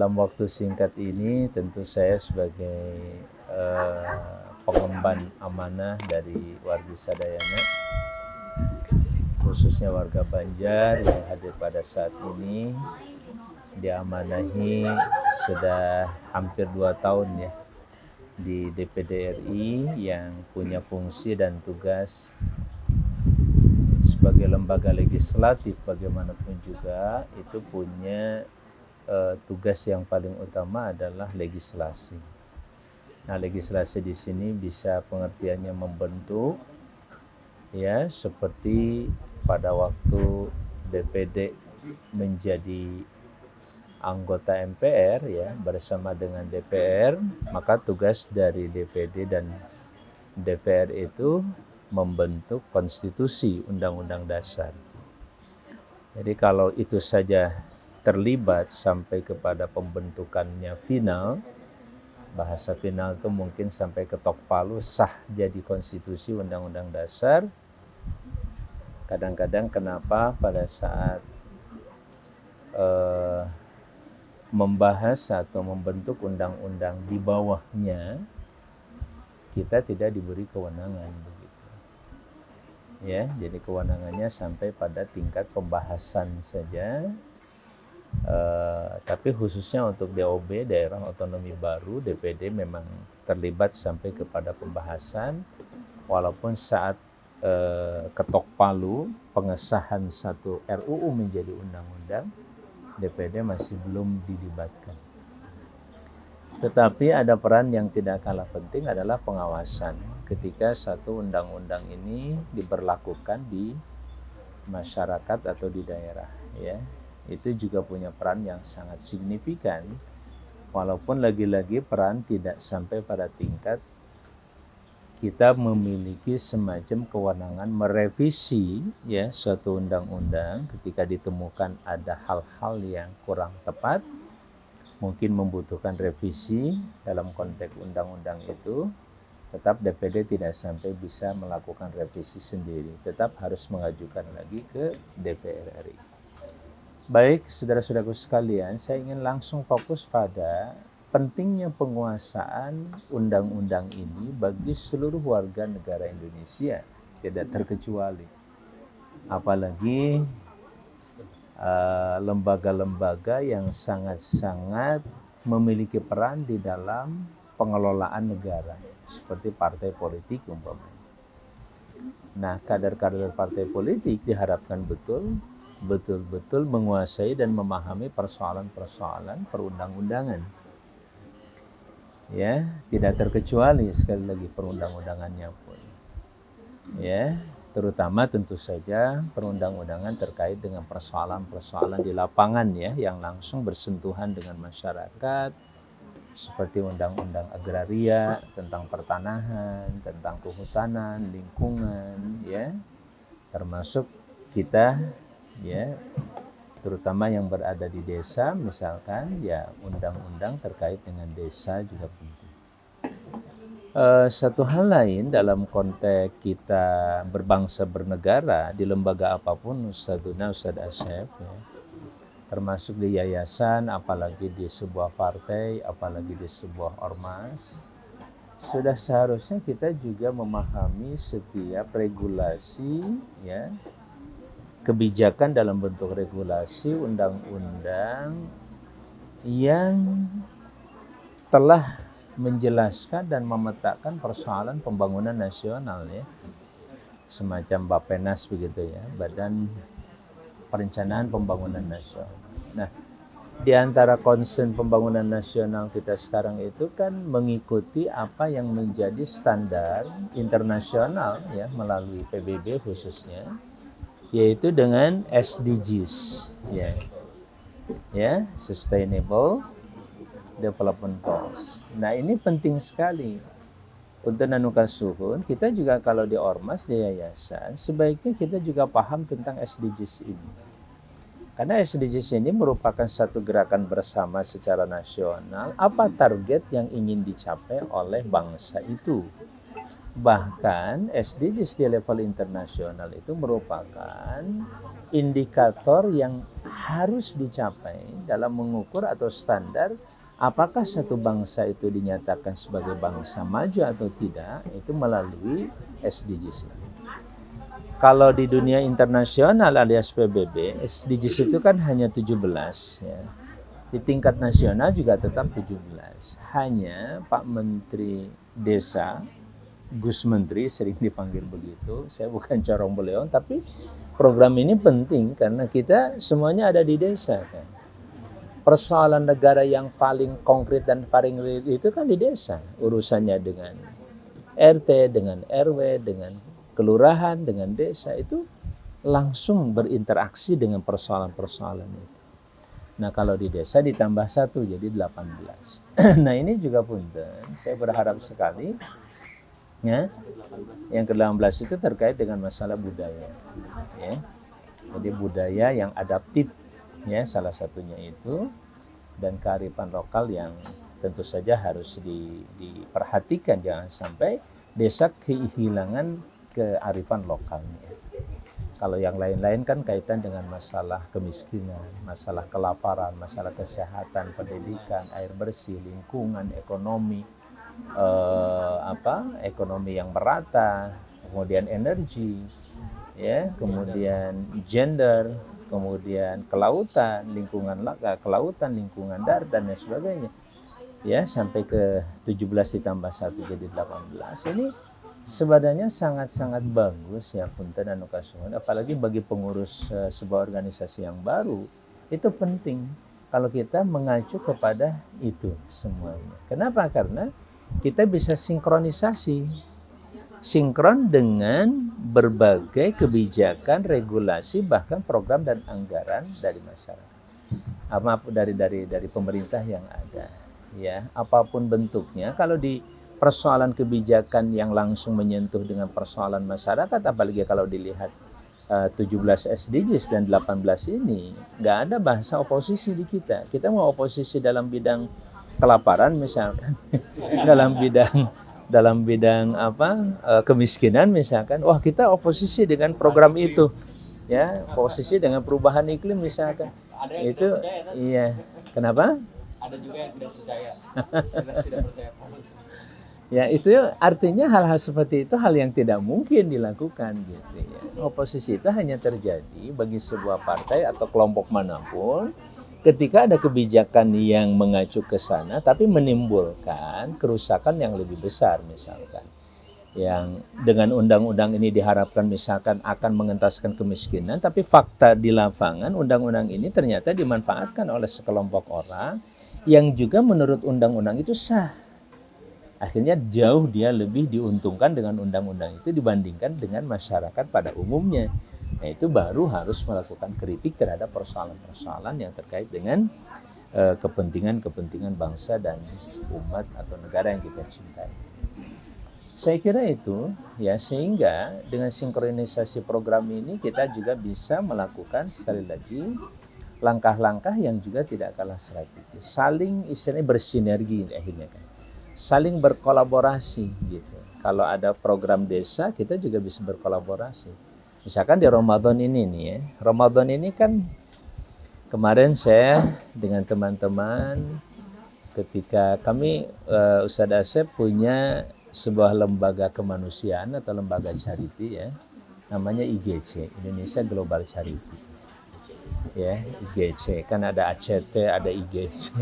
dalam waktu singkat ini tentu saya sebagai pengemban amanah dari Wargi Sadayana, khususnya warga Banjar yang hadir pada saat ini, diamanahi sudah hampir 2 tahun ya di DPD RI yang punya fungsi dan tugas sebagai lembaga legislatif. Bagaimanapun juga itu punya tugas yang paling utama adalah legislasi. Nah, legislasi di sini bisa pengertiannya membentuk, ya, seperti pada waktu DPD menjadi anggota MPR ya bersama dengan DPR, maka tugas dari DPD dan DPR itu membentuk konstitusi undang-undang dasar. Jadi kalau itu saja terlibat sampai kepada pembentukannya final, bahasa final itu mungkin sampai ketok palu sah jadi konstitusi undang-undang dasar. Kadang-kadang kenapa pada saat membahas atau membentuk undang-undang di bawahnya kita tidak diberi kewenangan begitu. Ya, jadi kewenangannya sampai pada tingkat pembahasan saja. Tapi khususnya untuk DOB, daerah otonomi baru, DPD memang terlibat sampai kepada pembahasan, walaupun saat ketok palu pengesahan satu RUU menjadi undang-undang, DPD masih belum dilibatkan. Tetapi ada peran yang tidak kalah penting adalah pengawasan ketika satu undang-undang ini diberlakukan di masyarakat atau di daerah, ya. Itu juga punya peran yang sangat signifikan, walaupun lagi-lagi peran tidak sampai pada tingkat kita memiliki semacam kewenangan merevisi ya suatu undang-undang ketika ditemukan ada hal-hal yang kurang tepat, mungkin membutuhkan revisi dalam konteks undang-undang itu. Tetap DPD tidak sampai bisa melakukan revisi sendiri, tetap harus mengajukan lagi ke DPR RI. Baik, saudara-saudaraku sekalian, saya ingin langsung fokus pada pentingnya penguasaan undang-undang ini bagi seluruh warga negara Indonesia, tidak terkecuali. Apalagi lembaga-lembaga yang sangat-sangat memiliki peran di dalam pengelolaan negara, seperti partai politik umpamanya. Nah, kader-kader partai politik diharapkan betul-betul menguasai dan memahami persoalan-persoalan perundang-undangan. Ya, tidak terkecuali sekali lagi perundang-undangannya pun. Ya, terutama tentu saja perundang-undangan terkait dengan persoalan-persoalan di lapangan ya, yang langsung bersentuhan dengan masyarakat, seperti undang-undang agraria, tentang pertanahan, tentang kehutanan, lingkungan, ya, termasuk kita ya, terutama yang berada di desa, misalkan ya undang-undang terkait dengan desa juga penting. Satu hal lain dalam konteks kita berbangsa bernegara di lembaga apapun, Ustadzuna, Ustadz Asep ya, termasuk di yayasan, apalagi di sebuah partai, apalagi di sebuah ormas, sudah seharusnya kita juga memahami setiap regulasi ya, kebijakan dalam bentuk regulasi undang-undang yang telah menjelaskan dan memetakan persoalan pembangunan nasional ya, semacam Bappenas begitu ya, Badan Perencanaan Pembangunan Nasional. Nah, di antara concern pembangunan nasional kita sekarang itu kan mengikuti apa yang menjadi standar internasional ya, melalui PBB khususnya, yaitu dengan SDGs ya, Sustainable Development Goals. Nah, ini penting sekali untuk nanukan suhun. Kita juga kalau di ormas, di yayasan, sebaiknya kita juga paham tentang SDGs ini, karena SDGs ini merupakan satu gerakan bersama secara nasional. Apa target yang ingin dicapai oleh bangsa itu? Bahkan SDGs di level internasional itu merupakan indikator yang harus dicapai dalam mengukur atau standar apakah satu bangsa itu dinyatakan sebagai bangsa maju atau tidak, itu melalui SDGs. Kalau di dunia internasional alias PBB, SDGs itu kan hanya 17 ya. Di tingkat nasional juga tetap 17. Hanya Pak Menteri Desa, Gus Menteri sering dipanggil begitu, saya bukan corong beliau, tapi program ini penting karena kita semuanya ada di desa kan. Persoalan negara yang paling konkret dan paling real itu kan di desa. Urusannya dengan RT, dengan RW, dengan kelurahan, dengan desa itu langsung berinteraksi dengan persoalan-persoalan itu. Nah kalau di desa ditambah 1 jadi 18. Nah ini juga punten, saya berharap sekali ya, yang ke-18 itu terkait dengan masalah budaya. Ya. Jadi budaya yang adaptif ya salah satunya itu, dan kearifan lokal yang tentu saja harus diperhatikan, jangan sampai desa kehilangan kearifan lokalnya. Kalau yang lain-lain kan kaitan dengan masalah kemiskinan, masalah kelaparan, masalah kesehatan, pendidikan, air bersih, lingkungan, ekonomi, ekonomi yang merata, kemudian energi, ya, kemudian gender, kemudian kelautan, lingkungan darat dan lain sebagainya. Ya, sampai ke 17 ditambah 1 jadi 18. Ini sebenarnya sangat-sangat bagus ya punten anu kasuhun, apalagi bagi pengurus sebuah organisasi yang baru. Itu penting kalau kita mengacu kepada itu semuanya. Kenapa? Karena kita bisa sinkronisasi, sinkron dengan berbagai kebijakan, regulasi, bahkan program dan anggaran dari masyarakat, dari pemerintah yang ada, ya apapun bentuknya. Kalau di persoalan kebijakan yang langsung menyentuh dengan persoalan masyarakat, apalagi kalau dilihat 17 SDGs dan 18 ini, nggak ada bahasa oposisi di kita. Kita mau oposisi dalam bidang kelaparan misalkan, dalam bidang kemiskinan misalkan, wah kita oposisi dengan program itu, ya oposisi dengan perubahan iklim misalkan. Ada yang itu percaya, kan? Iya, kenapa? Ada juga yang tidak percaya. Tidak percaya. Ya itu artinya hal-hal seperti itu hal yang tidak mungkin dilakukan gitu ya. Oposisi itu hanya terjadi bagi sebuah partai atau kelompok manapun ketika ada kebijakan yang mengacu ke sana tapi menimbulkan kerusakan yang lebih besar, misalkan yang dengan undang-undang ini diharapkan misalkan akan mengentaskan kemiskinan, tapi fakta di lapangan undang-undang ini ternyata dimanfaatkan oleh sekelompok orang yang juga menurut undang-undang itu sah. Akhirnya jauh dia lebih diuntungkan dengan undang-undang itu dibandingkan dengan masyarakat pada umumnya. Nah itu baru harus melakukan kritik terhadap persoalan-persoalan yang terkait dengan kepentingan-kepentingan bangsa dan umat atau negara yang kita cintai. Saya kira itu ya, sehingga dengan sinkronisasi program ini kita juga bisa melakukan sekali lagi langkah-langkah yang juga tidak kalah strategis, saling istilahnya bersinergi akhirnya kan, saling berkolaborasi gitu. Kalau ada program desa kita juga bisa berkolaborasi. Misalkan di Ramadan ini nih ya, Ramadan ini kan kemarin saya dengan teman-teman ketika kami Ustadz Asep punya sebuah lembaga kemanusiaan atau lembaga charity ya, namanya IGC, Indonesia Global Charity. Ya, IGC kan ada ACT, ada IGC,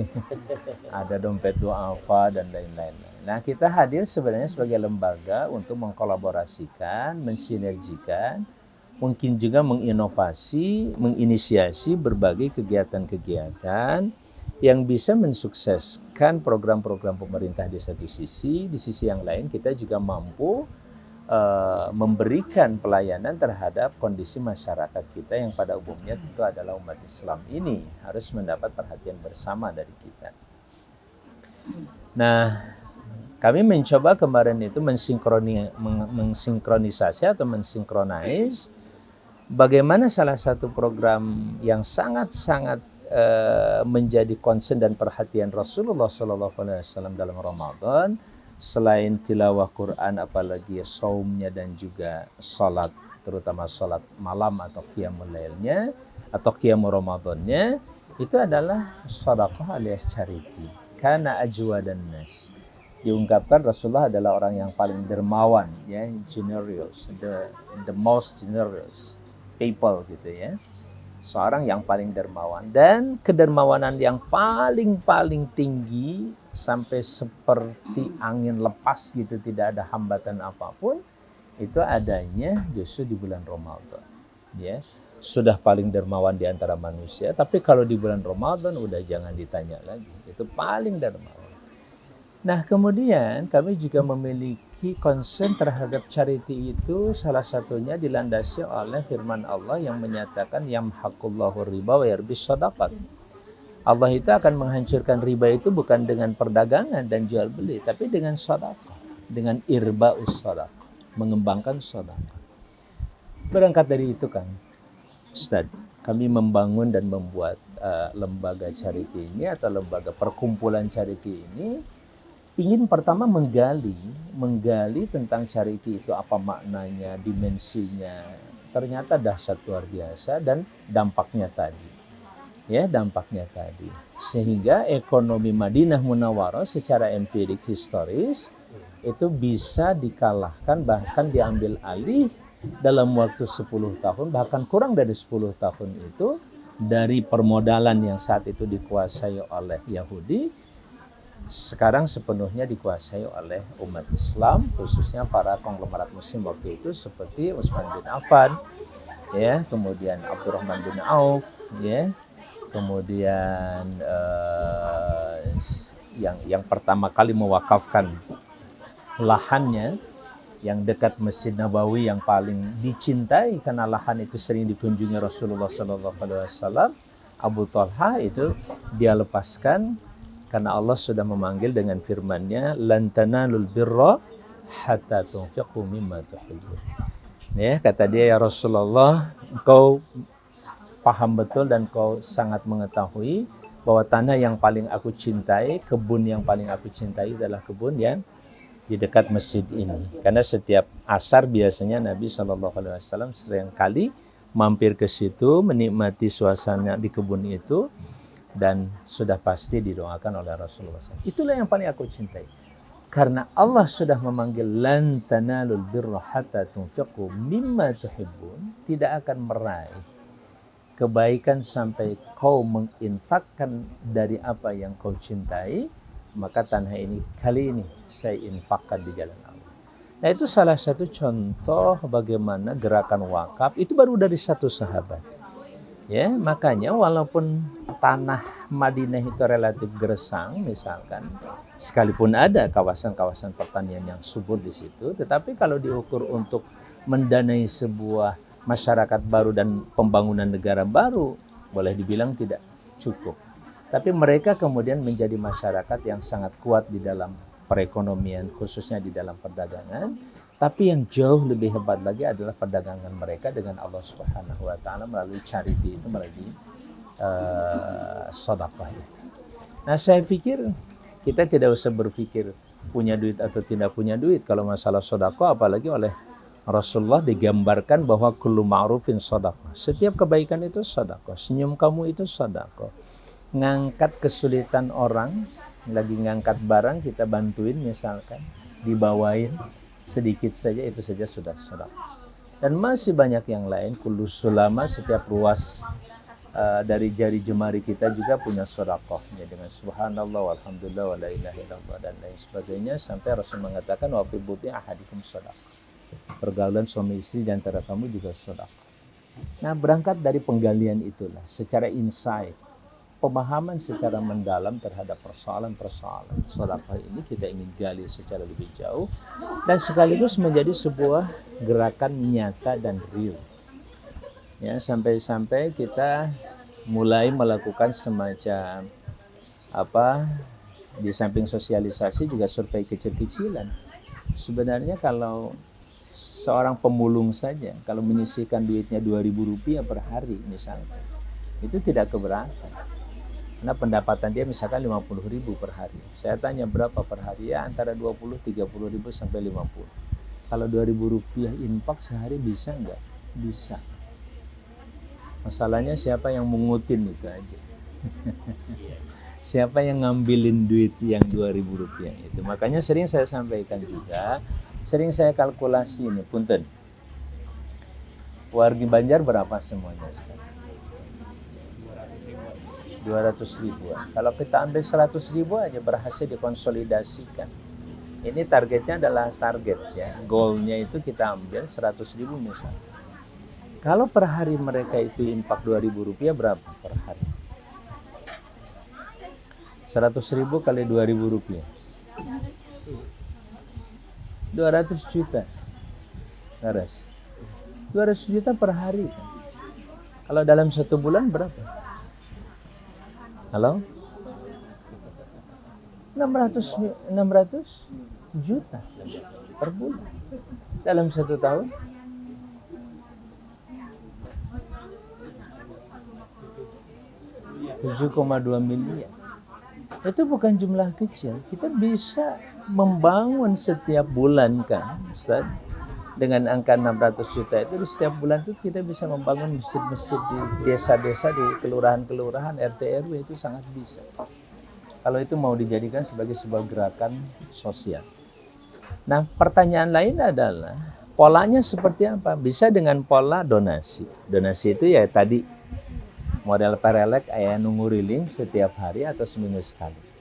ada Dompet Duafa dan lain-lain. Nah, kita hadir sebenarnya sebagai lembaga untuk mengkolaborasikan, mensinergikan, mungkin juga menginovasi, menginisiasi berbagai kegiatan-kegiatan yang bisa mensukseskan program-program pemerintah di satu sisi. Di sisi yang lain kita juga mampu memberikan pelayanan terhadap kondisi masyarakat kita yang pada umumnya tentu adalah umat Islam ini harus mendapat perhatian bersama dari kita. Nah, kami mencoba kemarin itu mensinkronisasi atau mensinkronis bagaimana salah satu program yang sangat-sangat menjadi concern dan perhatian Rasulullah SAW dalam Ramadan, selain tilawah Quran apalagi saumnya dan juga salat terutama sholat malam atau qiyamul lailnya atau qiyamul ramadannya, itu adalah sedekah alias charity. Kana ajwadan nas. Diungkapkan Rasulullah adalah orang yang paling dermawan, ya, generous, the most generous people gitu ya. Seorang yang paling dermawan, dan kedermawanan yang paling tinggi sampai seperti angin lepas gitu, tidak ada hambatan apapun, itu adanya justru di bulan Ramadan, ya. Sudah paling dermawan di antara manusia, tapi kalau di bulan Ramadan udah jangan ditanya lagi, itu paling dermawan. Nah, kemudian kami juga memiliki concern terhadap charity itu, salah satunya dilandasi oleh firman Allah yang menyatakan yamhaqullahu riba wa yarbis shadaqat. Allah itu akan menghancurkan riba itu bukan dengan perdagangan dan jual beli, tapi dengan sedekah, dengan irba'us shadaqah, mengembangkan sedekah. Berangkat dari itu kan, Ustaz, kami membangun dan membuat lembaga charity ini atau lembaga perkumpulan charity ini ingin pertama menggali tentang charity itu, apa maknanya, dimensinya. Ternyata dahsyat luar biasa, dan dampaknya tadi. Ya, dampaknya tadi. Sehingga ekonomi Madinah Munawwarah secara empirik historis itu bisa dikalahkan, bahkan diambil alih dalam waktu 10 tahun, bahkan kurang dari 10 tahun itu, dari permodalan yang saat itu dikuasai oleh Yahudi, sekarang sepenuhnya dikuasai oleh umat Islam, khususnya para konglomerat muslim waktu itu seperti Utsman bin Affan, ya, kemudian Abdurrahman bin Auf, ya, kemudian yang pertama kali mewakafkan lahannya yang dekat Masjid Nabawi yang paling dicintai karena lahan itu sering dikunjungi Rasulullah SAW, Abu Talha, itu dia lepaskan karena Allah sudah memanggil dengan firman-Nya, lan tanalul birra hatta tunfiqu mimma tuhibbun. Ya, kata dia, ya Rasulullah, engkau paham betul dan kau sangat mengetahui bahwa tanah yang paling aku cintai, kebun yang paling aku cintai adalah kebun yang di dekat masjid ini. Karena setiap asar biasanya Nabi SAW sering kali mampir ke situ, menikmati suasana di kebun itu, dan sudah pasti didoakan oleh Rasulullah SAW. Itulah yang paling aku cintai. Karena Allah sudah memanggil lan tanalul birra hatta tunfiqu mimma tuhibbun, tidak akan meraih kebaikan sampai kau menginfakkan dari apa yang kau cintai. Maka tanah ini kali ini saya infakkan di jalan Allah. Nah, itu salah satu contoh bagaimana gerakan wakaf itu baru dari satu sahabat. Ya, makanya walaupun tanah Madinah itu relatif gersang misalkan, sekalipun ada kawasan-kawasan pertanian yang subur di situ, tetapi kalau diukur untuk mendanai sebuah masyarakat baru dan pembangunan negara baru, boleh dibilang tidak cukup. Tapi mereka kemudian menjadi masyarakat yang sangat kuat di dalam perekonomian, khususnya di dalam perdagangan. Tapi yang jauh lebih hebat lagi adalah perdagangan mereka dengan Allah Subhanahu wa Ta'ala melalui charity itu, melalui sedekah itu. Nah, saya pikir kita tidak usah berpikir punya duit atau tidak punya duit. Kalau masalah sedekah, apalagi oleh Rasulullah digambarkan bahwa kullu ma'rufin sedekah. Setiap kebaikan itu sedekah. Senyum kamu itu sedekah. Ngangkat kesulitan orang, lagi ngangkat barang kita bantuin misalkan, dibawain sedikit saja, itu saja sudah sedekah. Dan masih banyak yang lain. Kullu sulama, setiap ruas dari jari jemari kita juga punya sedekahnya dengan subhanallah walhamdulillah wa la ilaha illallah dan lain sebagainya, sampai Rasul mengatakan wa fi buti ahadikum sedekah. Pergaulan suami istri di antara kamu juga sedekah. Nah, berangkat dari penggalian itulah secara insight, pemahaman secara mendalam terhadap persoalan-persoalan sedekah ini kita ingin gali secara lebih jauh dan sekaligus menjadi sebuah gerakan nyata dan real. Ya, sampai-sampai kita mulai melakukan semacam di samping sosialisasi juga survei kecil-kecilan. Sebenarnya kalau seorang pemulung saja kalau menyisihkan duitnya Rp2.000 per hari misalnya, itu tidak keberatan. Karena pendapatan dia misalkan 50.000 per hari. Saya tanya berapa per hari? Ya antara 20, 30.000 sampai 50. Kalau Rp2.000 infak sehari bisa enggak? Bisa. Masalahnya siapa yang mengutin itu aja. Siapa yang ngambilin duit yang 2.000 rupiah itu. Makanya sering saya sampaikan juga, sering saya kalkulasi ini, punten. Wargi Banjar berapa semuanya sekarang? 200.000. Kalau kita ambil 100.000 aja berhasil dikonsolidasikan. Ini targetnya adalah target ya. Goalnya itu kita ambil 100.000 misalnya. Kalau per hari mereka itu impak 2.000 rupiah berapa per hari? 100.000 kali 2.000 rupiah. 200 juta. Laras. 200 juta per hari. Kalau dalam 1 bulan berapa? Halo? 600 juta per bulan. Dalam 1 tahun. 7,2 miliar. Itu bukan jumlah kecil. Kita bisa membangun setiap bulan kan, Ustaz. Dengan angka 600 juta itu di setiap bulan itu kita bisa membangun masjid-masjid di desa-desa, di kelurahan-kelurahan, RT RW itu sangat bisa. Kalau itu mau dijadikan sebagai sebuah gerakan sosial. Nah, pertanyaan lain adalah polanya seperti apa? Bisa dengan pola donasi. Donasi itu ya tadi model perelek ayah nunggu riling setiap hari atau seminggu sekali.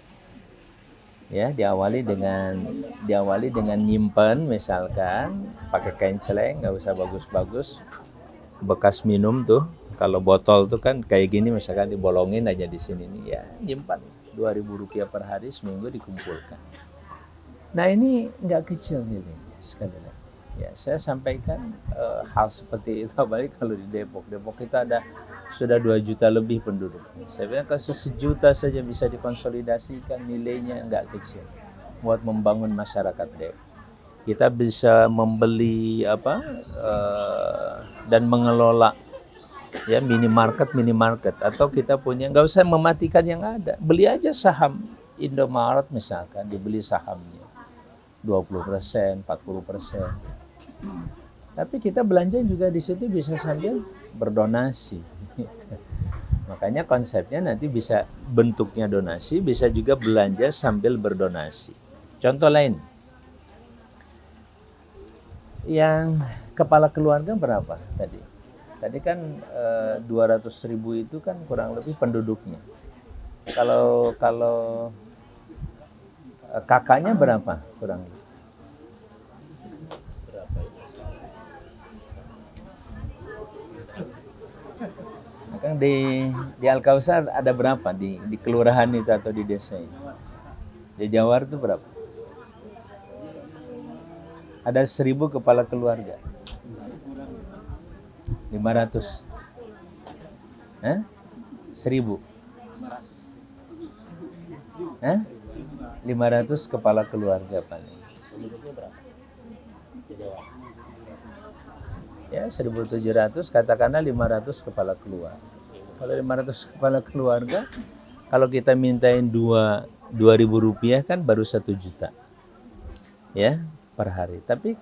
Ya, diawali dengan nyimpen misalkan pakai kain celeng, nggak usah bagus-bagus, bekas minum tuh. Kalau botol tuh kan kayak gini misalkan dibolongin aja di sini nih ya, nyimpan 2.000 rupiah per hari seminggu dikumpulkan. Nah ini nggak kecil nih sekali lagi. Ya, saya sampaikan hal seperti itu apalagi kalau di Depok. Depok kita ada sudah 2 juta lebih penduduk. Saya bilang kalau 1 juta saja bisa dikonsolidasikan nilainya nggak kecil buat membangun masyarakat Depok. Kita bisa membeli dan mengelola ya minimarket atau kita punya nggak usah mematikan yang ada. Beli aja saham Indomaret misalkan, dibeli sahamnya 20%, 40%. Tapi kita belanja juga di situ bisa sambil berdonasi. Makanya konsepnya nanti bisa bentuknya donasi, bisa juga belanja sambil berdonasi. Contoh lain, yang kepala keluarga berapa tadi? Tadi kan 200.000 itu kan kurang lebih penduduknya. Kalau kakaknya berapa kurang lebih? Kan di Al-Kausar ada berapa di kelurahan itu atau di desa ini? Di Jawar itu berapa? Ada 1.000 kepala keluarga. 500. 1.000. 500 kepala keluarga paling. Ya 1.700 katakanlah 500 kepala keluarga. Kalau 500 kepala keluarga, kalau kita mintain 2.000 rupiah kan baru 1 juta ya per hari. Tapi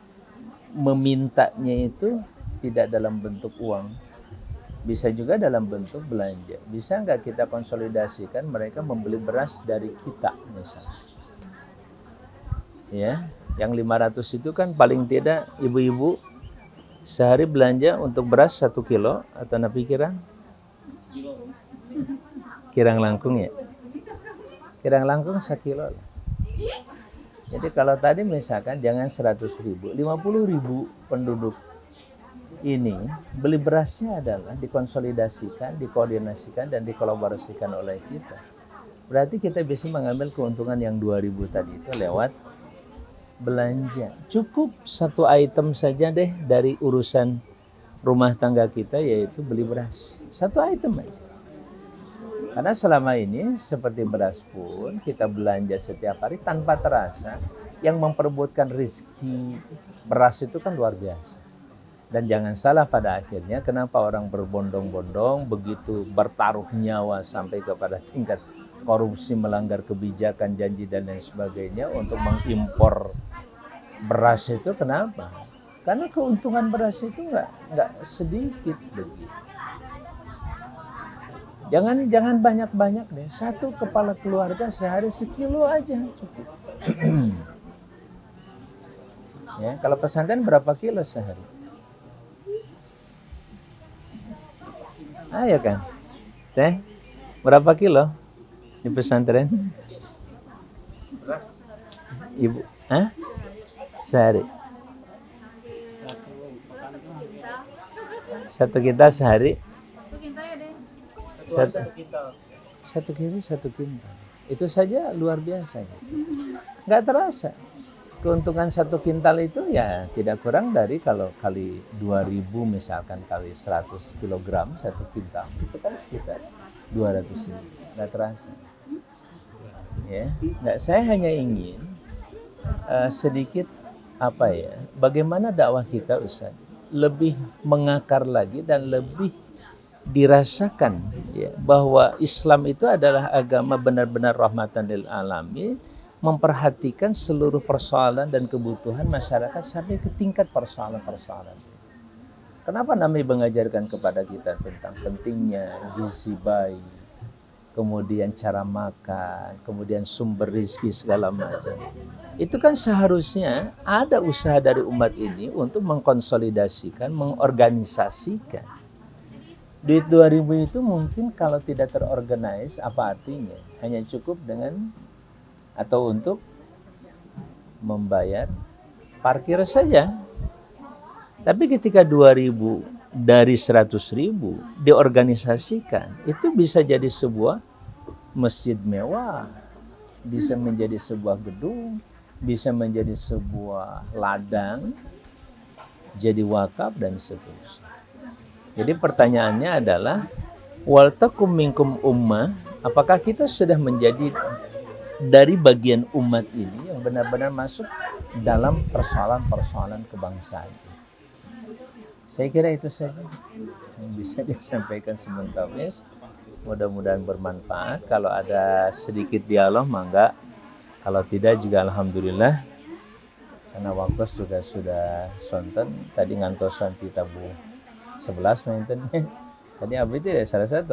memintanya itu tidak dalam bentuk uang, bisa juga dalam bentuk belanja. Bisa nggak kita konsolidasikan mereka membeli beras dari kita misalnya? Ya, yang 500 itu kan paling tidak ibu-ibu sehari belanja untuk beras 1 kilo atau napi kirang langkung ya. Kirang langkung 1 kilo lah. Jadi kalau tadi misalkan jangan 100.000, 50.000 penduduk ini beli berasnya adalah dikonsolidasikan, dikoordinasikan dan dikolaborasikan oleh kita. Berarti kita bisa mengambil keuntungan yang 2.000 tadi itu lewat belanja. Cukup 1 item saja deh dari urusan rumah tangga kita, yaitu beli beras. 1 item aja. Karena selama ini seperti beras pun kita belanja setiap hari tanpa terasa. Yang memperebutkan rezeki beras itu kan luar biasa. Dan jangan salah pada akhirnya kenapa orang berbondong-bondong begitu bertaruh nyawa sampai kepada tingkat korupsi, melanggar kebijakan, janji dan lain sebagainya untuk mengimpor beras itu kenapa? Karena keuntungan beras itu nggak sedikit begitu. Jangan banyak-banyak deh. Satu kepala keluarga sehari sekilo aja cukup. Ya, kalau pesantren berapa kilo sehari? Ya kan? Teh, berapa kilo di pesantren? Ibu, sehari? Satu kita sehari? Satu kilo 1 kintal. Itu saja luar biasa. Nggak terasa. Keuntungan 1 kintal itu ya tidak kurang dari kalau kali 2.000 misalkan kali 100 kilogram 1 kintal. Itu kan sekitar 200.000. Nggak terasa. Ya, saya hanya ingin sedikit bagaimana dakwah kita Ustaz lebih mengakar lagi dan lebih dirasakan ya, bahwa Islam itu adalah agama benar-benar rahmatan lil alamin, memperhatikan seluruh persoalan dan kebutuhan masyarakat sampai ke tingkat persoalan-persoalan. Kenapa Nabi mengajarkan kepada kita tentang pentingnya gizi bayi, kemudian cara makan, kemudian sumber rezeki segala macam. Itu kan seharusnya ada usaha dari umat ini untuk mengkonsolidasikan, mengorganisasikan. Duit 2.000 itu mungkin kalau tidak terorganize apa artinya? Hanya cukup dengan atau untuk membayar parkir saja. Tapi ketika 2.000 dari 100.000 diorganisasikan, itu bisa jadi sebuah masjid mewah, bisa menjadi sebuah gedung, bisa menjadi sebuah ladang, jadi wakaf dan seterusnya. Jadi pertanyaannya adalah wal takum minkum ummah, apakah kita sudah menjadi dari bagian umat ini yang benar-benar masuk dalam persoalan-persoalan kebangsaan. Saya kira itu saja yang bisa disampaikan sebentar. Mudah-mudahan bermanfaat. Kalau ada sedikit dialog mangga, kalau tidak juga alhamdulillah. Karena waktu sudah sonten, tadi ngantosan di tabu 11 mainten. Tadi itu ya salah satu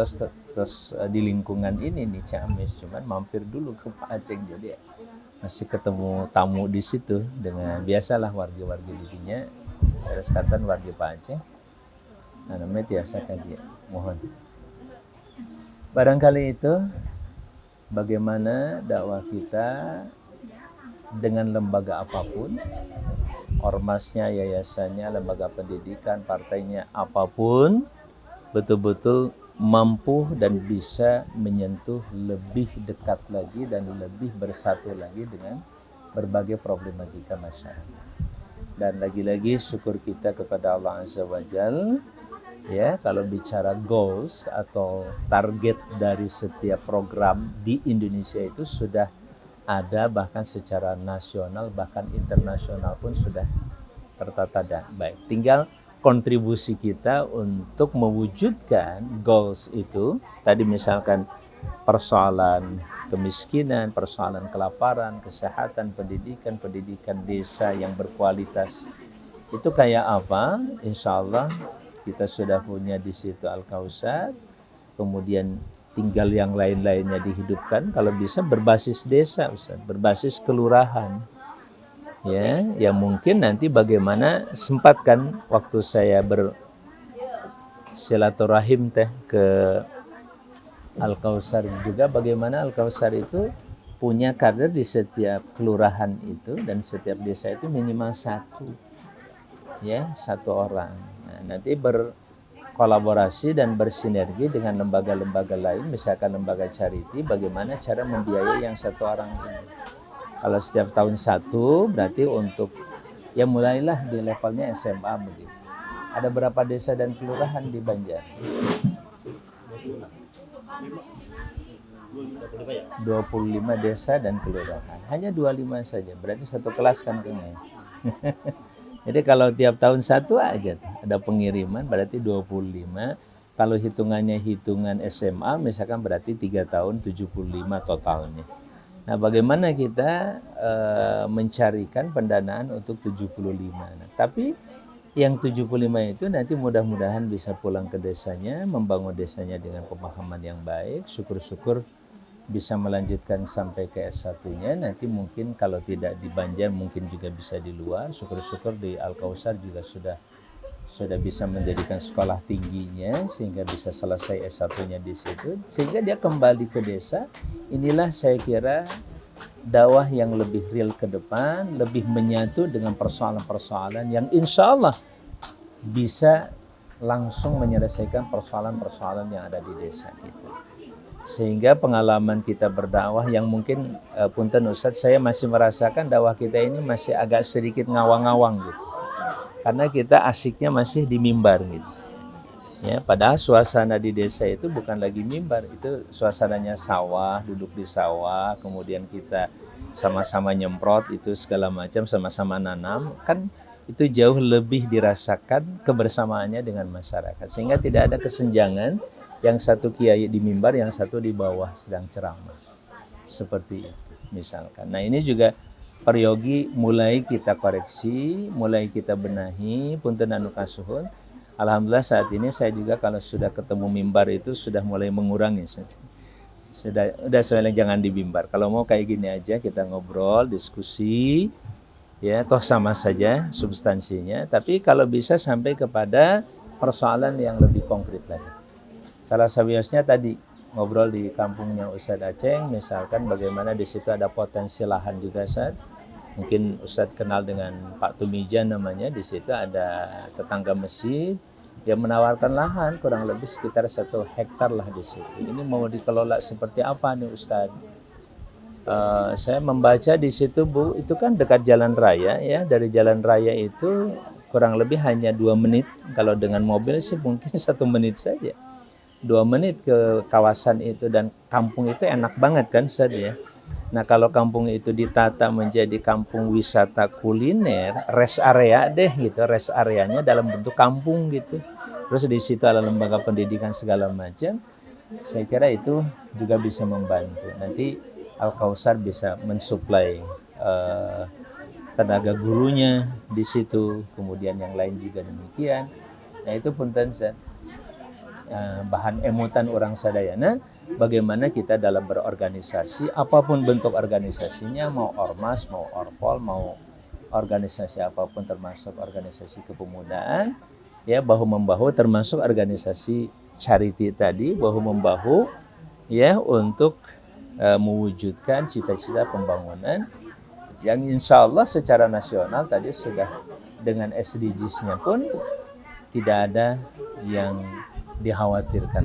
terus di lingkungan ini nih Ciamis, cuman mampir dulu ke Pak Aceh, jadi masih ketemu tamu di situ dengan biasalah warga-warga dirinya. Saya sekatan warga Pak Aceh. Nah, namanya biasa tadi. Mohon. Barangkali itu bagaimana dakwah kita dengan lembaga apapun, ormasnya, yayasannya, lembaga pendidikan, partainya, apapun, betul-betul mampu dan bisa menyentuh lebih dekat lagi dan lebih bersatu lagi dengan berbagai problematika masyarakat. Dan lagi-lagi syukur kita kepada Allah Azza wa Jalla, ya, kalau bicara goals atau target dari setiap program di Indonesia itu sudah ada, bahkan secara nasional bahkan internasional pun sudah tertata dan baik. Tinggal kontribusi kita untuk mewujudkan goals itu. Tadi misalkan persoalan kemiskinan, persoalan kelaparan, kesehatan, pendidikan desa yang berkualitas. Itu kayak apa? Insya Allah kita sudah punya di situ Al-Kausar. Kemudian tinggal yang lain-lainnya dihidupkan. Kalau bisa berbasis desa, Ustaz, berbasis kelurahan. Ya, yang mungkin nanti bagaimana sempatkan waktu saya bersilaturahim ke Al-Kausar juga, bagaimana Al-Kausar itu punya kader di setiap kelurahan itu, dan setiap desa itu minimal satu orang. Nah, nanti berkolaborasi dan bersinergi dengan lembaga-lembaga lain, misalkan lembaga charity, bagaimana cara membiayai yang satu orang ini. Kalau setiap tahun satu, berarti untuk ya mulailah di levelnya SMA begitu. Ada berapa desa dan kelurahan di Banjar? 25 desa dan kelurahan. Hanya 25 saja. Berarti satu kelas kan kayaknya. Jadi kalau tiap tahun satu aja ada pengiriman, berarti 25. Kalau hitungannya hitungan SMA, misalkan berarti 3 tahun 75 totalnya. Nah, bagaimana kita mencarikan pendanaan untuk 75. Nah, tapi Yang 75 itu nanti mudah-mudahan bisa pulang ke desanya, membangun desanya dengan pemahaman yang baik, syukur-syukur bisa melanjutkan sampai ke S1-nya. Nanti mungkin kalau tidak di Banjar mungkin juga bisa di luar. Syukur-syukur di Al-Kausar juga sudah bisa menjadikan sekolah tingginya sehingga bisa selesai S1-nya di situ. Sehingga dia kembali ke desa. Inilah saya kira dakwah yang lebih real ke depan, lebih menyatu dengan persoalan-persoalan yang insya Allah bisa langsung menyelesaikan persoalan-persoalan yang ada di desa kita. Sehingga pengalaman kita berdakwah yang mungkin punten Ustadz, saya masih merasakan dakwah kita ini masih agak sedikit ngawang-ngawang gitu. Karena kita asiknya masih di mimbar gitu. Ya, padahal suasana di desa itu bukan lagi mimbar, itu suasananya sawah, duduk di sawah, kemudian kita sama-sama nyemprot itu segala macam, sama-sama nanam, kan itu jauh lebih dirasakan kebersamaannya dengan masyarakat. Sehingga tidak ada kesenjangan, yang satu kiai di mimbar, yang satu di bawah sedang ceramah. Seperti itu misalkan. Nah ini juga peryogi mulai kita koreksi, mulai kita benahi, punten anu kasuhun. Alhamdulillah saat ini saya juga kalau sudah ketemu mimbar itu sudah mulai mengurangi. Sudah sebenarnya jangan di mimbar. Kalau mau kayak gini aja kita ngobrol, diskusi, ya toh sama saja substansinya. Tapi kalau bisa sampai kepada persoalan yang lebih konkret lagi. Salah satunya tadi ngobrol di kampungnya Ustadz Aceng, misalkan bagaimana di situ ada potensi lahan juga Ustadz. Mungkin Ustadz kenal dengan Pak Tumijan namanya, di situ ada tetangga masjid yang menawarkan lahan kurang lebih sekitar 1 hektar lah di situ. Ini mau dikelola seperti apa nih Ustadz? Saya membaca di situ Bu, itu kan dekat jalan raya ya, dari jalan raya itu kurang lebih hanya 2 menit, kalau dengan mobil sih mungkin 1 menit saja. 2 menit ke kawasan itu dan kampung itu enak banget kan Ustadz ya. Nah kalau kampung itu ditata menjadi kampung wisata kuliner, rest area deh gitu, rest areanya dalam bentuk kampung gitu. Terus di situ ada lembaga pendidikan segala macam. Saya kira itu juga bisa membantu. Nanti Al-Kausar bisa mensuplai tenaga gurunya di situ, kemudian yang lain juga demikian. Nah itu punten bahan emutan orang sadayana. Bagaimana kita dalam berorganisasi, apapun bentuk organisasinya, mau ormas, mau orpol, mau organisasi apapun termasuk organisasi kepemudaan, ya bahu-membahu termasuk organisasi charity tadi, bahu-membahu ya untuk mewujudkan cita-cita pembangunan yang insya Allah secara nasional tadi sudah dengan SDGs-nya pun tidak ada yang dikhawatirkan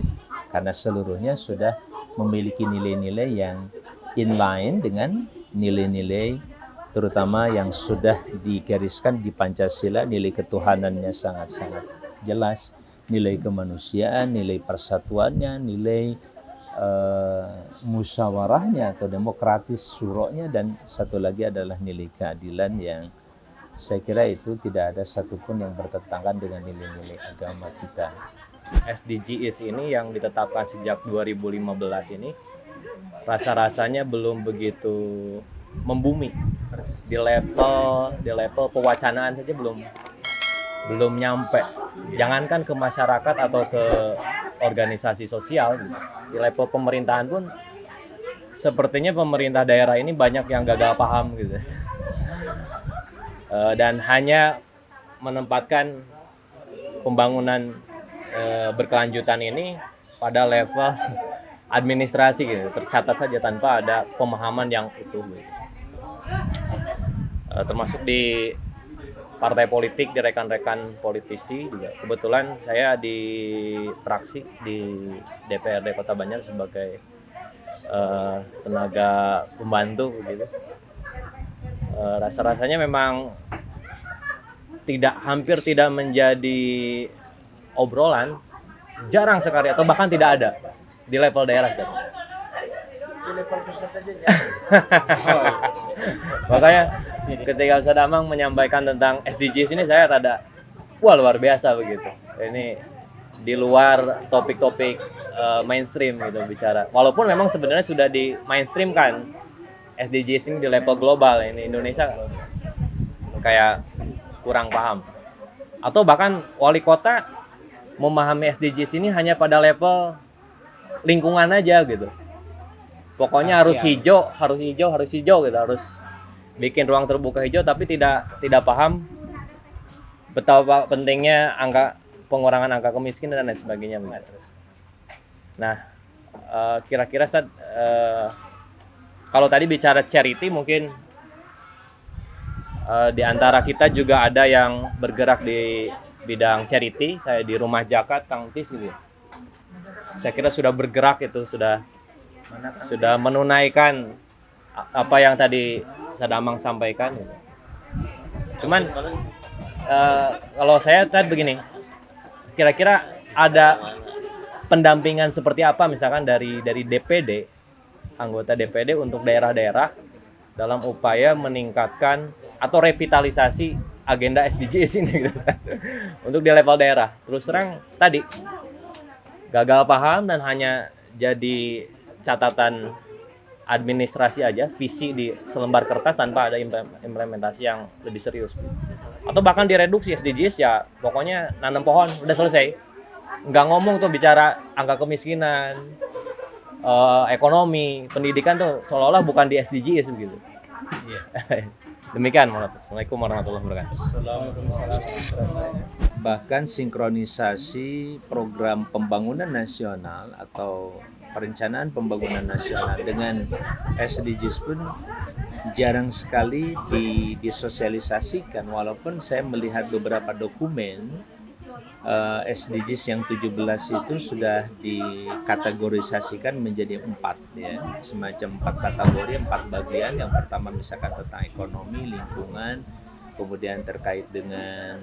karena seluruhnya sudah memiliki nilai-nilai yang inline dengan nilai-nilai terutama yang sudah digariskan di Pancasila, nilai ketuhanannya sangat-sangat jelas, nilai kemanusiaan, nilai persatuannya, nilai musyawarahnya atau demokratis suroknya, dan satu lagi adalah nilai keadilan yang saya kira itu tidak ada satupun yang bertentangan dengan nilai-nilai agama kita. SDGs ini yang ditetapkan sejak 2015 ini rasa-rasanya belum begitu membumi di level pewacanaan saja belum nyampe, jangankan ke masyarakat atau ke organisasi sosial gitu. Di level pemerintahan pun sepertinya pemerintah daerah ini banyak yang gagal paham gitu dan hanya menempatkan pembangunan berkelanjutan ini pada level administrasi gitu, tercatat saja tanpa ada pemahaman yang utuh gitu. Termasuk di partai politik, di rekan-rekan politisi juga. Kebetulan saya di praksi di DPRD Kota Banjar sebagai tenaga pembantu gitu. Rasa-rasanya memang hampir tidak menjadi obrolan, jarang sekali atau bahkan tidak ada di level daerah kan. Di level pusat saja ya. Makanya ketika Ustaz Amang menyampaikan tentang SDGs ini saya rada wah luar biasa begitu. Ini di luar topik-topik mainstream gitu bicara. Walaupun memang sebenarnya sudah di mainstream kan SDGs ini di level global, ini Indonesia kayak kurang paham. Atau bahkan wali kota memahami SDGs ini hanya pada level lingkungan aja gitu. Pokoknya harus hijau, gitu, harus bikin ruang terbuka hijau, tapi tidak paham betapa pentingnya pengurangan angka kemiskinan dan lain sebagainya. Nah, kira-kira kalau tadi bicara charity, mungkin di antara kita juga ada yang bergerak di bidang charity. Saya di Rumah Zakat, Kang Tis gitu. Saya kira sudah bergerak itu, sudah menunaikan apa yang tadi Sadamang sampaikan. Gitu. Cuman kalau saya tadi begini, kira-kira ada pendampingan seperti apa misalkan dari DPD, anggota DPD untuk daerah-daerah dalam upaya meningkatkan atau revitalisasi agenda SDGs ini gitu, untuk di level daerah. Terus terang tadi gagal paham dan hanya jadi catatan administrasi aja, visi di selembar kertas tanpa ada implementasi yang lebih serius. Atau bahkan direduksi SDGs ya pokoknya nanam pohon udah selesai. Nggak ngomong tuh bicara angka kemiskinan, ekonomi, pendidikan tuh seolah-olah bukan di SDGs begitu. Iya. Demikian, Assalamualaikum warahmatullahi wabarakatuh. Bahkan sinkronisasi program pembangunan nasional atau perencanaan pembangunan nasional dengan SDGs pun jarang sekali disosialisasikan, walaupun saya melihat beberapa dokumen SDGs yang 17 itu sudah dikategorisasikan menjadi 4 ya, semacam 4 kategori, 4 bagian. Yang pertama misalkan tentang ekonomi, lingkungan, kemudian terkait dengan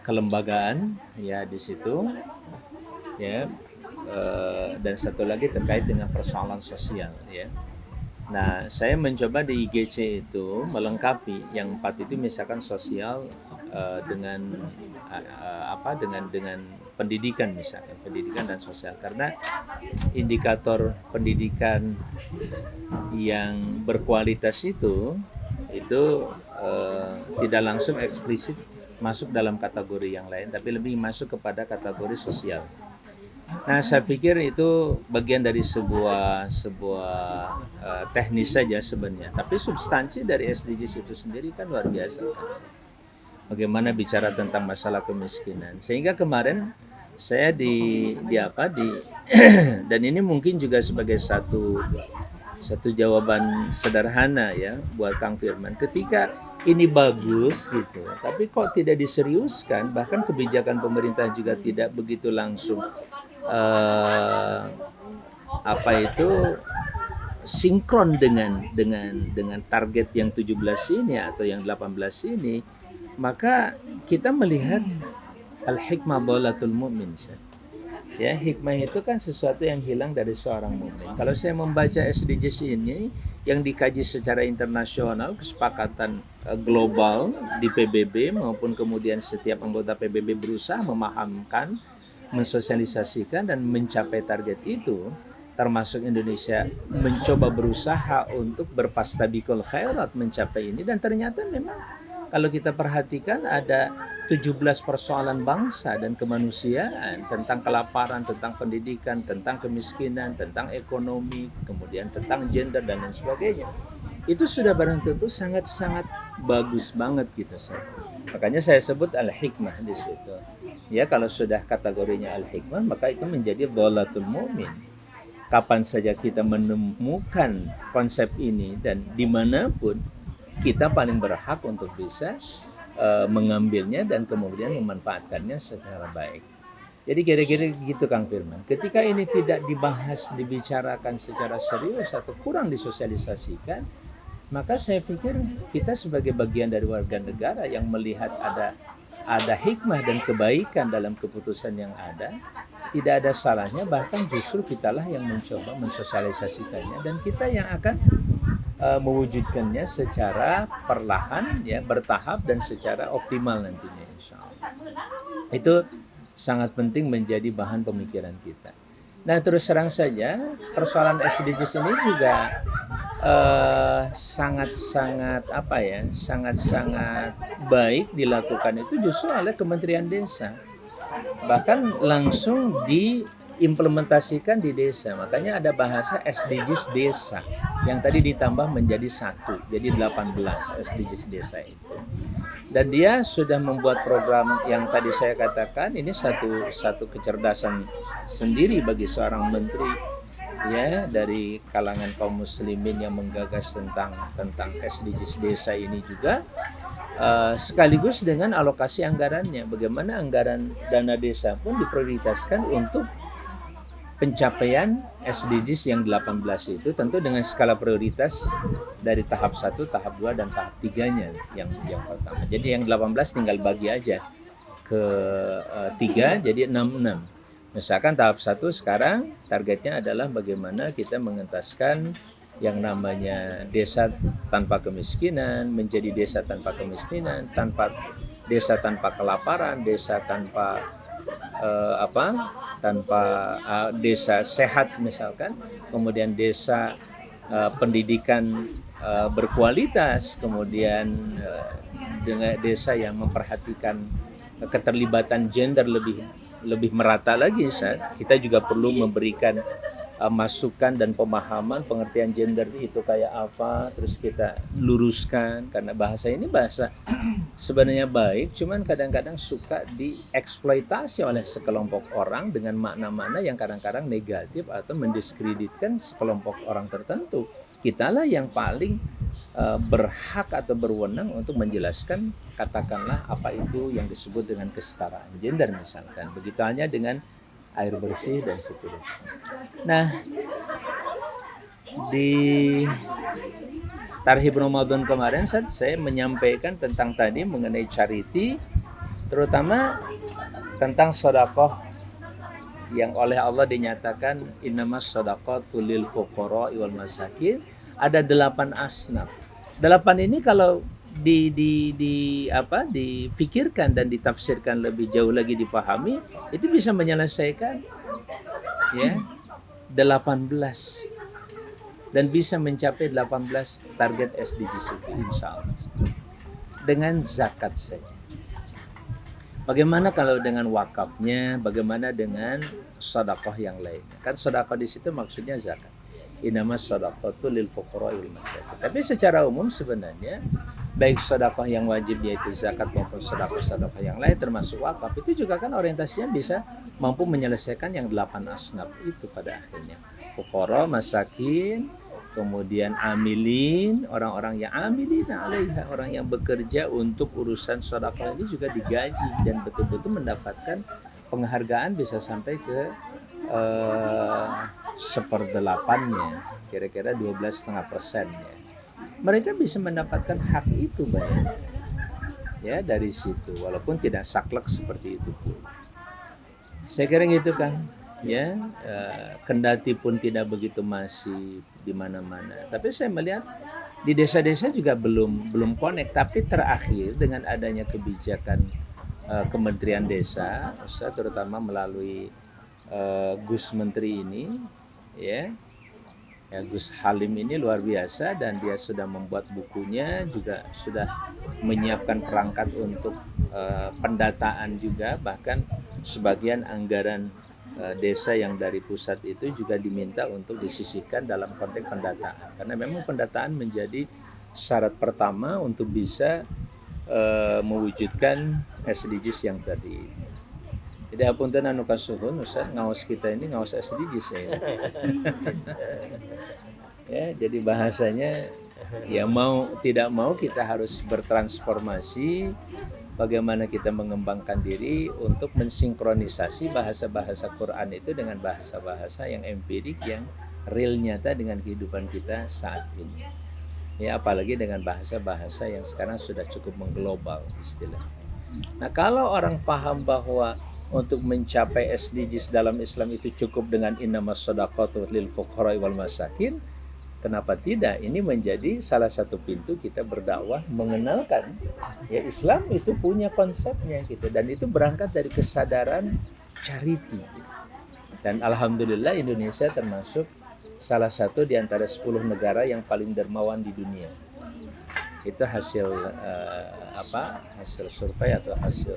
kelembagaan ya di situ ya, dan satu lagi terkait dengan persoalan sosial ya. Nah, saya mencoba di IGC itu melengkapi yang 4 itu, misalkan sosial dengan pendidikan, misalkan pendidikan dan sosial, karena indikator pendidikan yang berkualitas itu tidak langsung eksplisit masuk dalam kategori yang lain, tapi lebih masuk kepada kategori sosial. Nah, saya pikir itu bagian dari sebuah teknis saja sebenarnya. Tapi substansi dari SDGs itu sendiri kan luar biasa. Bagaimana bicara tentang masalah kemiskinan. Sehingga kemarin saya dan ini mungkin juga sebagai satu jawaban sederhana ya buat Kang Firman. Ketika ini bagus gitu, tapi kok tidak diseriuskan, bahkan kebijakan pemerintah juga tidak begitu langsung sinkron dengan target yang 17 ini atau yang 18 ini, maka kita melihat al-hikmah dhalatul mu'min. Ya, hikmah itu kan sesuatu yang hilang dari seorang mukmin. Kalau saya membaca SDGs ini yang dikaji secara internasional, kesepakatan global di PBB maupun kemudian setiap anggota PBB berusaha memahamkan, mensosialisasikan dan mencapai target itu, termasuk Indonesia mencoba berusaha untuk berfastabiqul khairat mencapai ini, dan ternyata memang kalau kita perhatikan ada 17 persoalan bangsa dan kemanusiaan, tentang kelaparan, tentang pendidikan, tentang kemiskinan, tentang ekonomi, kemudian tentang gender dan lain sebagainya. Itu sudah barang tentu sangat-sangat bagus banget gitu. Makanya saya sebut al-hikmah di situ. Ya, kalau sudah kategorinya al-hikmah, maka itu menjadi dhalatul mu'min. Kapan saja kita menemukan konsep ini dan dimanapun, kita paling berhak untuk bisa mengambilnya dan kemudian memanfaatkannya secara baik. Jadi kira-kira gitu Kang Firman. Ketika ini tidak dibahas, dibicarakan secara serius atau kurang disosialisasikan, maka saya pikir kita sebagai bagian dari warga negara yang melihat ada hikmah dan kebaikan dalam keputusan yang ada, tidak ada salahnya, bahkan justru kitalah yang mencoba mensosialisasikannya dan kita yang akan mewujudkannya secara perlahan ya, bertahap dan secara optimal nantinya insya Allah. Itu sangat penting menjadi bahan pemikiran kita. Nah, terus terang saja persoalan SDGs ini juga sangat-sangat apa ya, sangat-sangat baik dilakukan itu justru oleh Kementerian Desa, bahkan langsung diimplementasikan di desa. Makanya ada bahasa SDGs desa yang tadi ditambah menjadi 1, jadi 18 SDGs desa itu. Dan dia sudah membuat program yang tadi saya katakan, ini satu kecerdasan sendiri bagi seorang menteri ya, dari kalangan kaum muslimin yang menggagas tentang SDGs desa ini juga, sekaligus dengan alokasi anggarannya. Bagaimana anggaran dana desa pun diprioritaskan untuk pencapaian SDGs yang 18 itu, tentu dengan skala prioritas dari tahap 1, tahap 2, dan tahap 3-nya yang pertama. Jadi yang 18 tinggal bagi aja ke 3, jadi 66. Misalkan tahap 1 sekarang targetnya adalah bagaimana kita mengentaskan yang namanya desa tanpa kemiskinan menjadi desa tanpa kemiskinan, desa tanpa kelaparan, desa tanpa desa sehat misalkan, kemudian desa pendidikan berkualitas, kemudian dengan desa yang memperhatikan keterlibatan gender lebih merata lagi. Kita juga perlu memberikan masukan dan pemahaman pengertian gender itu kayak apa, terus kita luruskan, karena bahasa ini bahasa sebenarnya baik, cuman kadang-kadang suka dieksploitasi oleh sekelompok orang dengan makna-makna yang kadang-kadang negatif atau mendiskreditkan sekelompok orang tertentu. Kitalah yang paling berhak atau berwenang untuk menjelaskan, katakanlah apa itu yang disebut dengan kesetaraan gender misalkan. Begitu halnya dengan air bersih dan seterusnya. Nah, di Tarhib Ramadan kemarin saya menyampaikan tentang tadi mengenai charity, terutama tentang sedekah yang oleh Allah dinyatakan innamas shadaqatu lil fuqara wal masakin. Ada 8 asnaf. 8 ini kalau difikirkan dan ditafsirkan lebih jauh lagi, dipahami, itu bisa menyelesaikan ya 18 dan bisa mencapai 18 target SDGs itu insya Allah dengan zakat saja. Bagaimana kalau dengan wakafnya? Bagaimana dengan sedekah yang lainnya? Kan sedekah di situ maksudnya zakat. Innamas shadaqatu lil fuqara wal masakin. Tapi secara umum sebenarnya baik sedekah yang wajib yaitu zakat maupun sedekah yang lain termasuk wakaf itu juga kan orientasinya bisa mampu menyelesaikan yang 8 asnaf itu pada akhirnya. Fuqara, masakin, kemudian amilin, orang-orang yang amilina alaiha, orang yang bekerja untuk urusan sedekah ini juga digaji dan betul-betul mendapatkan penghargaan bisa sampai ke 1/8-nya, kira-kira 12,5%-nya. Mereka bisa mendapatkan hak itu banyak ya dari situ, walaupun tidak saklek seperti itu pun. Saya kira gitu kan ya, kendati pun tidak begitu masif di mana-mana, tapi saya melihat di desa-desa juga belum connect. Tapi terakhir dengan adanya kebijakan Kementerian Desa, terutama melalui Gus Menteri ini ya, Gus Halim ini luar biasa, dan dia sudah membuat bukunya, juga sudah menyiapkan perangkat untuk pendataan juga, bahkan sebagian anggaran desa yang dari pusat itu juga diminta untuk disisihkan dalam konteks pendataan, karena memang pendataan menjadi syarat pertama untuk bisa mewujudkan SDGs yang tadi. Jadi apunten anu kasuhun Ustaz, ngaos kita ini ngaos SDGs ya. Ya, jadi bahasanya ya mau tidak mau kita harus bertransformasi, bagaimana kita mengembangkan diri untuk mensinkronisasi bahasa-bahasa Quran itu dengan bahasa-bahasa yang empirik, yang real, nyata dengan kehidupan kita saat ini. Ya, apalagi dengan bahasa-bahasa yang sekarang sudah cukup mengglobal istilahnya. Nah, kalau orang paham bahwa untuk mencapai SDGs dalam Islam itu cukup dengan innamas shadaqatu lil fuqara wal masakin, kenapa tidak ini menjadi salah satu pintu kita berdakwah, mengenalkan ya Islam itu punya konsepnya gitu, dan itu berangkat dari kesadaran charity. Dan alhamdulillah Indonesia termasuk salah satu di antara 10 negara yang paling dermawan di dunia. Itu hasil hasil survei atau hasil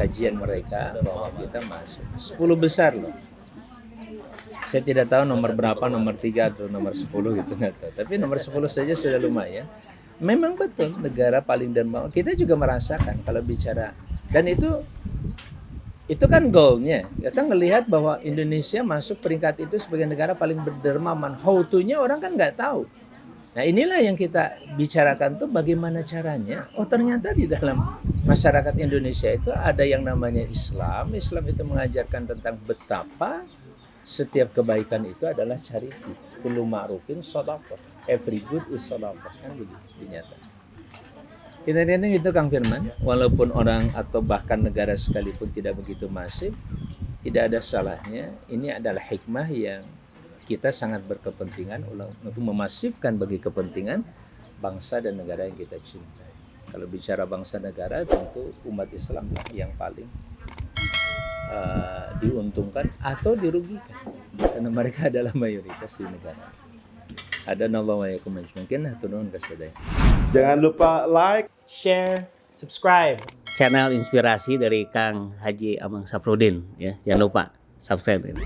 kajian mereka bahwa kita masuk 10 besar loh. Saya tidak tahu nomor berapa, nomor 3 atau nomor 10 gitu nggak tahu. Tapi nomor 10 saja sudah lumayan. Memang betul negara paling dermawan. Kita juga merasakan kalau bicara, dan itu kan goalnya. Kita ngelihat bahwa Indonesia masuk peringkat itu sebagai negara paling berdermawan. How to-nya orang kan nggak tahu. Nah inilah yang kita bicarakan tuh bagaimana caranya. Oh ternyata di dalam masyarakat Indonesia itu ada yang namanya Islam. Islam itu mengajarkan tentang betapa setiap kebaikan itu adalah charity. Kullu ma'rufin shadaqah. Every good is shadaqah. Kan begitu dinyatakan. Intinya itu Kang Firman, walaupun orang atau bahkan negara sekalipun tidak begitu masif, tidak ada salahnya. Ini adalah hikmah yang kita sangat berkepentingan untuk memasifkan bagi kepentingan bangsa dan negara yang kita cintai. Kalau bicara bangsa negara, tentu umat Islam lah yang paling diuntungkan atau dirugikan, karena mereka adalah mayoritas di negara. Ada nama yang mungkin turun ke sadaya. Jangan lupa like, Share, subscribe. Channel inspirasi dari Kang Haji Amang Safruddin ya. Jangan lupa subscribe ini.